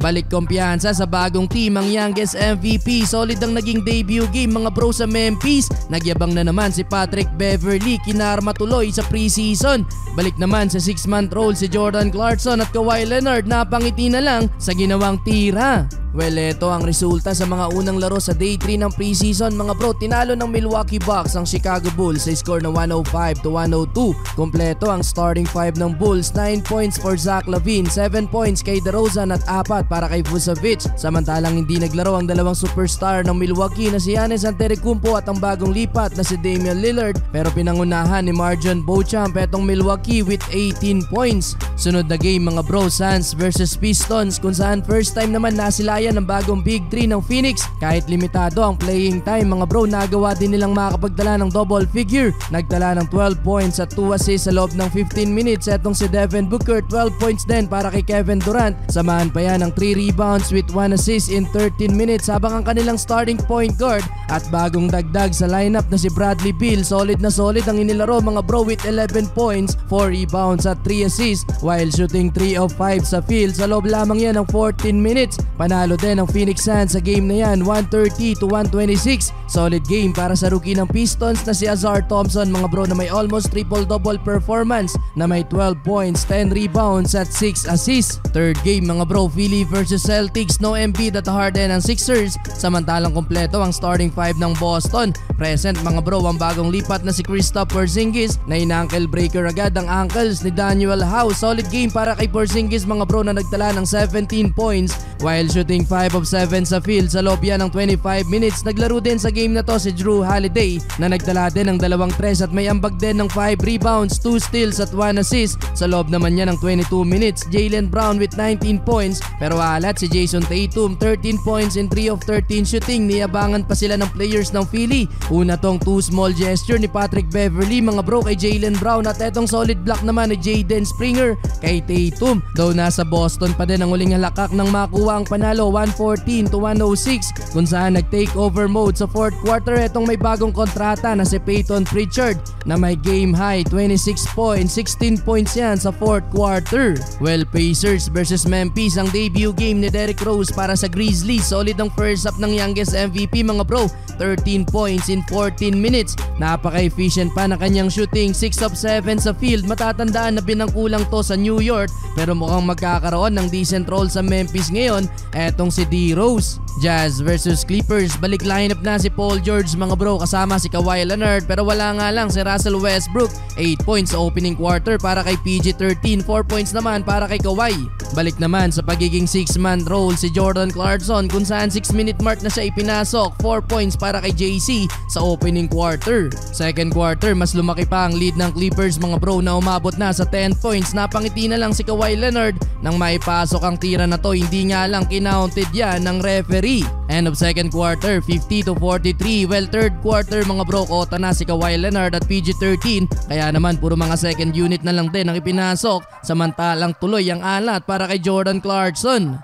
Balik kumpiyansa sa bagong team ang youngest MVP. Solid ang naging debut game mga bro sa Memphis. Nagyabang na naman si Patrick Beverley, kinarma tuloy sa preseason. Balik naman sa 6-month role si Jordan Clarkson at Kawhi Leonard, napangiti na lang sa ginawang tira. Well, ito ang resulta sa mga unang laro sa day 3 ng preseason mga bro. Tinalo ng Milwaukee Bucks ang Chicago Bulls sa score na 105-102. Kompleto ang starting 5 ng Bulls. 9 points for Zach LaVine, 7 points kay DeRozan at 4 para kay Vucevic. Samantalang hindi naglaro ang dalawang superstar ng Milwaukee na si Giannis Antetokounmpo at ang bagong lipat na si Damian Lillard. Pero pinangunahan ni MarJon Beauchamp etong Milwaukee with 18 points. Sunod na game mga bro, Suns versus Pistons, kung saan first time naman nasilayan ng bagong Big 3 ng Phoenix. Kahit limitado ang playing time mga bro, nagawa din nilang makakapagdala ng double figure. Nagtala ng 12 points at 2 assists sa loob ng 15 minutes. Etong si Devin Booker, 12 points din para kay Kevin Durant. Samahan pa yan ng 3 rebounds with 1 assist in 13 minutes habang ang kanilang starting point guard at bagong dagdag sa lineup na si Bradley Beal, solid na solid ang inilaro mga bro with 11 points, 4 rebounds at 3 assists while shooting 3 of 5 sa field. Sa loob lamang yan ng 14 minutes. Panalo din ang Phoenix Suns sa game na yan, 130-126. Solid game para sa rookie ng Pistons na si Ausar Thompson mga bro, na may almost triple-double performance na may 12 points, 10 rebounds at 6 assists. Third game mga bro, Philly versus Celtics, no Embiid at Harden ang Sixers. Samantalang kompleto ang starting 5 ng Boston. Present mga bro ang bagong lipat na si Kristaps Porzingis na in-ankle breaker agad ang ankles ni Danuel House. Solid game para kay Porzingis mga bro na nagtala ng 17 points while shooting 5 of 7 sa field. Sa loob yan ng 25 minutes. Naglaro din sa game na to si Drew Holiday na nagtala din ng 2 tres at may ambag din ng 5 rebounds, 2 steals at 1 assist. Sa loob naman yan ng 22 minutes, Jaylen Brown with 19 points pero alat si Jason Tatum, 13 points in 3 of 13 shooting. Niyabangan pa sila ng players ng Philly. Una tong 2 small gesture ni Patrick Beverley mga bro kay Jaylen Brown at etong solid block naman ni Jaden Springer kay Tatum. Though nasa Boston pa din ang huling halakak ng makuha ang panalo, 114-106 kung saan nag-take over mode sa 4th quarter. Etong may bagong kontrata na si Peyton Pritchard na may game high 26 points, 16 points yan sa 4th quarter. Well, Pacers versus Memphis ang debut game ni Derrick Rose para sa Grizzlies. Solid ang first half ng youngest MVP mga bro, 13 points in 14 minutes. Napaka-efficient pa na kanyang shooting, 6 of 7 sa field. Matatandaan na binangkulang to sa New York pero mukhang magkakaroon ng decent role sa Memphis ngayon. Etong si D Rose. Jazz versus Clippers, balik lineup na si Paul George mga bro kasama si Kawhi Leonard pero wala nga lang si Russell Westbrook. 8 points sa opening quarter para kay PG-13, 4 points naman para kay Kawhi. Balik naman sa pagiging 6-man role si Jordan Clarkson kung saan 6-minute mark na siya ipinasok, 4 points para kay JC sa opening quarter. Second quarter, mas lumaki pa ang lead ng Clippers mga bro na umabot na sa 10 points. Napangiti na lang si Kawhi Leonard nang maipasok ang tira na to, hindi nga lang kinounted yan ng referee. End of second quarter, 50-43. Well, third quarter mga bro, kota na si Kawhi Leonard at PG-13 kaya naman puro mga second unit na lang din ang ipinasok samantalang tuloy ang alat para kay Jordan Clarkson.